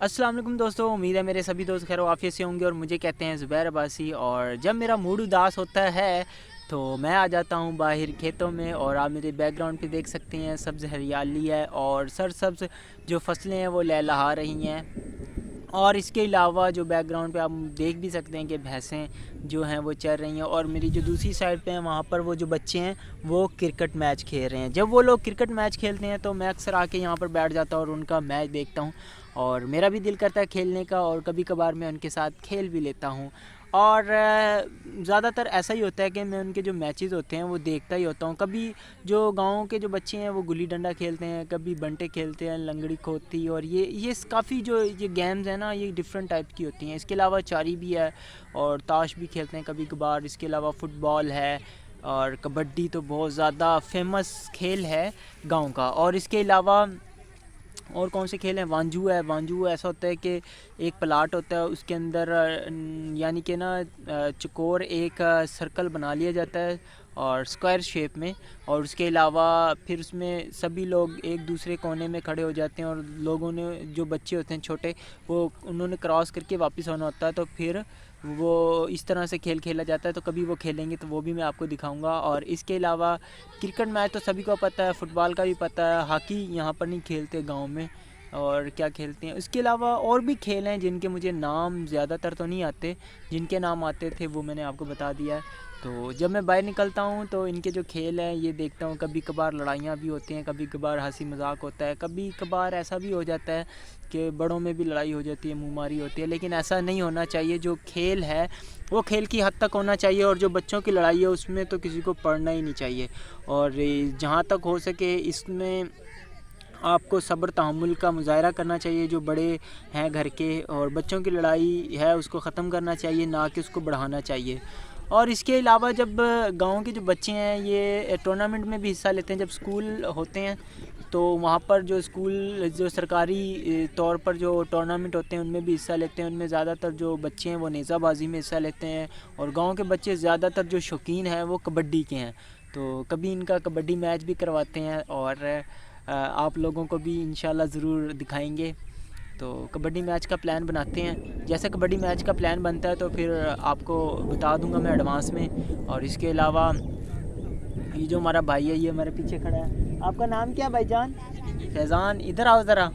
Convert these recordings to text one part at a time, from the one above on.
अस्सलाम वालेकुम दोस्तों, उम्मीद है मेरे सभी दोस्त खैर आफियत से होंगे और मुझे कहते हैं ज़ुबैर अब्बासी। और जब मेरा मूड उदास होता है तो मैं आ जाता हूँ बाहर खेतों में, और आप मेरे बैकग्राउंड पे देख सकते हैं सब्ज़ हरियाली है और सरसब्ज़ जो फसलें हैं वो लहलहा रही हैं। और इसके अलावा जो बैकग्राउंड पे आप देख भी सकते हैं कि भैंसें जो हैं वो चर रही हैं, और मेरी जो दूसरी साइड पे हैं वहाँ पर वो जो बच्चे हैं वो क्रिकेट मैच खेल रहे हैं। जब वो लोग क्रिकेट मैच खेलते हैं तो मैं अक्सर आके यहाँ पर बैठ जाता हूँ और उनका मैच देखता हूँ, और मेरा भी दिल करता है खेलने का, और कभी कभार मैं उनके साथ खेल भी लेता हूँ। और ज़्यादातर ऐसा ही होता है कि मैं उनके जो मैचेस होते हैं वो देखता ही होता हूँ। कभी जो गाँव के जो बच्चे हैं वो गुल्ली डंडा खेलते हैं, कभी बंटे खेलते हैं, लंगड़ी खोती, और ये काफ़ी जो ये गेम्स हैं ना ये डिफरेंट टाइप की होती हैं। इसके अलावा चारी भी है और ताश भी खेलते हैं कभी कभार। इसके अलावा फ़ुटबॉल है और कबड्डी तो बहुत ज़्यादा फेमस खेल है गाँव का। और इसके अलावा और कौन से खेल हैं, वांजू है। वांजू ऐसा होता है कि एक प्लाट होता है, उसके अंदर यानी कि ना चकोर एक सर्कल बना लिया जाता है और स्क्वायर शेप में, और उसके अलावा फिर उसमें सभी लोग एक दूसरे कोने में खड़े हो जाते हैं, और लोगों ने जो बच्चे होते हैं छोटे वो उन्होंने क्रॉस करके वापस आना होता है, तो फिर वो इस तरह से खेल खेला जाता है। तो कभी वो खेलेंगे तो वो भी मैं आपको दिखाऊंगा। और इसके अलावा क्रिकेट मैच तो सभी को पता है, फ़ुटबॉल का भी पता है, हॉकी यहाँ पर नहीं खेलते गांव में, और क्या खेलते हैं। इसके अलावा और भी खेल हैं जिनके मुझे नाम ज़्यादातर तो नहीं आते, जिनके नाम आते थे वो मैंने आपको बता दिया है। तो जब मैं बाहर निकलता हूँ तो इनके जो खेल हैं ये देखता हूँ। कभी कभार लड़ाइयाँ भी होती हैं, कभी कभार हंसी मजाक होता है, कभी कभार ऐसा भी हो जाता है कि बड़ों में भी लड़ाई हो जाती है, मुँहमारी होती है, लेकिन ऐसा नहीं होना चाहिए। जो खेल है वो खेल की हद तक होना चाहिए, और जो बच्चों की लड़ाई है उसमें तो किसी को पढ़ना ही नहीं चाहिए। और जहाँ तक हो सके इसमें आपको सब्र तहम्मुल का मुज़ाहरा करना चाहिए जो बड़े हैं घर के, और बच्चों की लड़ाई है उसको ख़त्म करना चाहिए, ना कि उसको बढ़ाना चाहिए। और इसके अलावा जब गांव के जो बच्चे हैं ये टूर्नामेंट में भी हिस्सा लेते हैं, जब स्कूल होते हैं तो वहाँ पर जो स्कूल जो सरकारी तौर पर जो टूर्नामेंट होते हैं उनमें भी हिस्सा लेते हैं। उनमें ज़्यादातर जो बच्चे हैं वो नेज़ाबाजी में हिस्सा लेते हैं, और गांव के बच्चे ज़्यादातर जो शौकीन हैं वो कबड्डी के हैं। तो कभी इनका कबड्डी मैच भी करवाते हैं, और आप लोगों को भी इंशाल्लाह ज़रूर दिखाएंगे। तो कबड्डी मैच का प्लान बनाते हैं। जैसे कबड्डी मैच का प्लान बनता है तो फिर आपको बता दूंगा मैं एडवांस में। और इसके अलावा ये जो हमारा भाई है ये हमारे पीछे खड़ा है, आपका नाम क्या भाईजान? फैज़ान, इधर आओ ज़रा।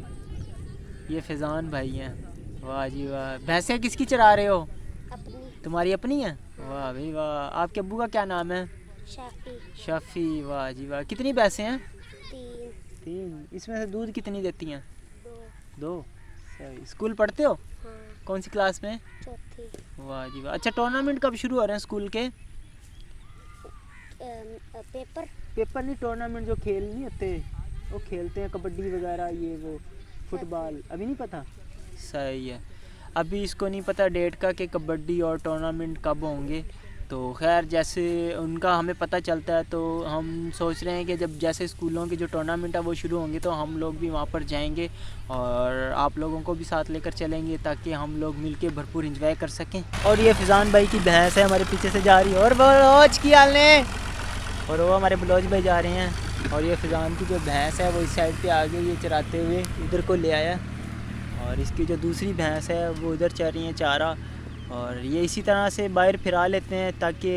ये फैज़ान भाई हैं। वाह जी वाह। भैंसें किसकी चरा रहे हो? अपनी। तुम्हारी अपनी हैं? वाह भाई वाह। आपके अब्बू का क्या नाम है? शाफी। शफ़ी। वाह जी वाह। कितनी भैंसें हैं? 3। 3। इसमें से दूध कितनी देती हैं? 2। 2। सही। स्कूल पढ़ते हो? हाँ। कौन सी क्लास में? 4थी। वाह जी वाह। अच्छा, टूर्नामेंट कब शुरू हो रहे हैं स्कूल के? पेपर। पेपर नहीं, टूर्नामेंट जो खेल नहीं होते वो खेलते हैं कबड्डी वगैरह, ये वो फुटबॉल, अभी नहीं पता? सही है। अभी इसको नहीं पता डेट का कि कबड्डी और टूर्नामेंट कब होंगे। तो खैर जैसे उनका हमें पता चलता है तो हम सोच रहे हैं कि जब जैसे स्कूलों के जो टूर्नामेंट है वो शुरू होंगे तो हम लोग भी वहाँ पर जाएंगे, और आप लोगों को भी साथ लेकर चलेंगे ताकि हम लोग मिलके भरपूर एंजॉय कर सकें। और ये फिजान भाई की भैंस है हमारे पीछे से जा रही है, और बलोच की हाल ने, और वो हमारे बलोच भाई जा रहे हैं। और ये फिजान की जो भैंस है वो इस साइड पे आगे ये चराते हुए इधर को ले आया, और इसकी जो दूसरी भैंस है वो उधर चर रही है चारा। और ये इसी तरह से बाहर फिरा लेते हैं ताकि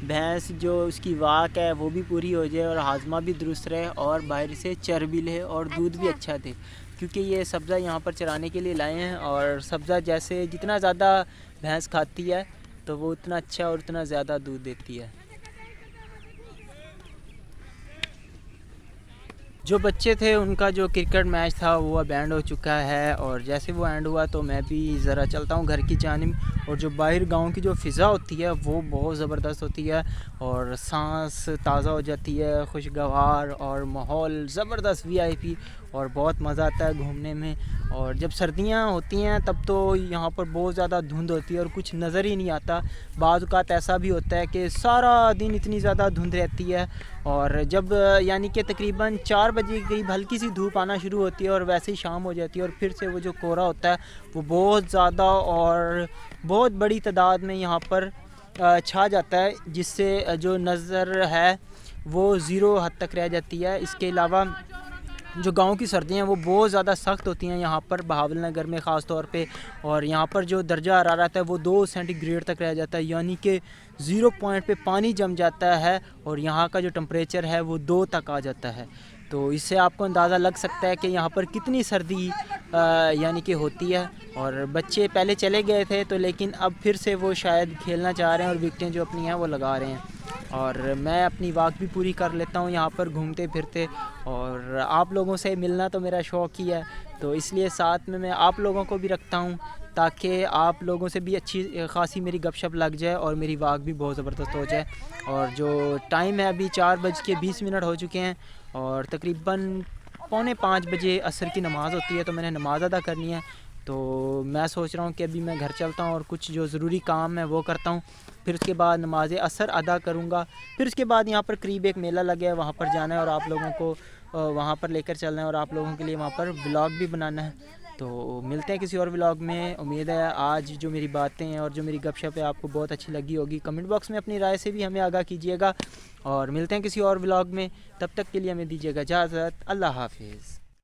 भैंस जो उसकी वाक है वो भी पूरी हो जाए और हाजमा भी दुरुस्त रहे, और बाहर से चर भी ले और दूध भी अच्छा दे। क्योंकि ये सब्ज़ा यहाँ पर चराने के लिए लाए हैं, और सब्ज़ा जैसे जितना ज़्यादा भैंस खाती है तो वो उतना अच्छा और उतना ज़्यादा दूध देती है। जो बच्चे थे उनका जो क्रिकेट मैच था वो अब एंड हो चुका है, और जैसे वो एंड हुआ तो मैं भी ज़रा चलता हूँ घर की जानिब। और जो बाहर गांव की जो फ़िज़ा होती है वो बहुत ज़बरदस्त होती है, और सांस ताज़ा हो जाती है, खुशगवार, और माहौल ज़बरदस्त वीआईपी, और बहुत मज़ा आता है घूमने में। और जब सर्दियाँ होती हैं तब तो यहाँ पर बहुत ज़्यादा धुंध होती है और कुछ नज़र ही नहीं आता। बाज़ औक़ात ऐसा भी होता है कि सारा दिन इतनी ज़्यादा धुंध रहती है, और जब यानी कि तकरीबन 4 बजे के करीब हल्की सी धूप आना शुरू होती है और वैसे ही शाम हो जाती है, और फिर से वो जो कोहरा होता है वो बहुत ज़्यादा और बहुत बड़ी तादाद में यहाँ पर छा जाता है, जिससे जो नज़र है वो ज़ीरो हद तक रह जाती है। इसके अलावा جو گاؤں کی سردیاں ہیں وہ بہت زیادہ سخت ہوتی ہیں یہاں پر بہاول نگر میں خاص طور پہ، اور یہاں پر جو درجہ حرارت ہے وہ 2 سینٹی گریڈ تک رہ جاتا ہے، یعنی کہ 0 پوائنٹ پہ پانی جم جاتا ہے، اور یہاں کا جو ٹمپریچر ہے وہ 2 تک آ جاتا ہے۔ تو اس سے آپ کو اندازہ لگ سکتا ہے کہ یہاں پر کتنی سردی یعنی کہ ہوتی ہے۔ اور بچے پہلے چلے گئے تھے تو لیکن اب پھر سے وہ شاید کھیلنا چاہ رہے ہیں اور وکٹیں جو اپنی ہیں وہ لگا رہے ہیں، اور میں اپنی واک بھی پوری کر لیتا ہوں یہاں پر گھومتے پھرتے، اور آپ لوگوں سے ملنا تو میرا شوق ہی ہے، تو اس لیے ساتھ میں آپ لوگوں کو بھی رکھتا ہوں تاکہ آپ لوگوں سے بھی اچھی خاصی میری گپ شپ لگ جائے اور میری واک بھی بہت زبردست ہو جائے۔ اور جو ٹائم ہے ابھی 4:20 ہو چکے ہیں، اور تقریباً 4:45 عصر کی نماز ہوتی ہے، تو میں نے نماز ادا کرنی ہے، تو میں سوچ رہا ہوں کہ ابھی میں گھر چلتا ہوں اور کچھ جو ضروری کام ہے وہ کرتا ہوں، پھر اس کے بعد نماز عصر ادا کروں گا، پھر اس کے بعد یہاں پر قریب ایک میلہ لگا ہے وہاں پر جانا ہے اور آپ لوگوں کو وہاں پر لے کر چلنا ہے، اور آپ لوگوں کے لیے وہاں پر ولاگ بھی بنانا ہے۔ تو ملتے ہیں کسی اور ولاگ میں۔ امید ہے آج جو میری باتیں ہیں اور جو میری گپ شپ ہے آپ کو بہت اچھی لگی ہوگی۔ کمنٹ باکس میں اپنی رائے سے بھی ہمیں آگاہ کیجیے گا، اور ملتے ہیں کسی اور ولاگ میں، تب تک کے لیے ہمیں دیجیے گا اجازت۔ اللہ حافظ۔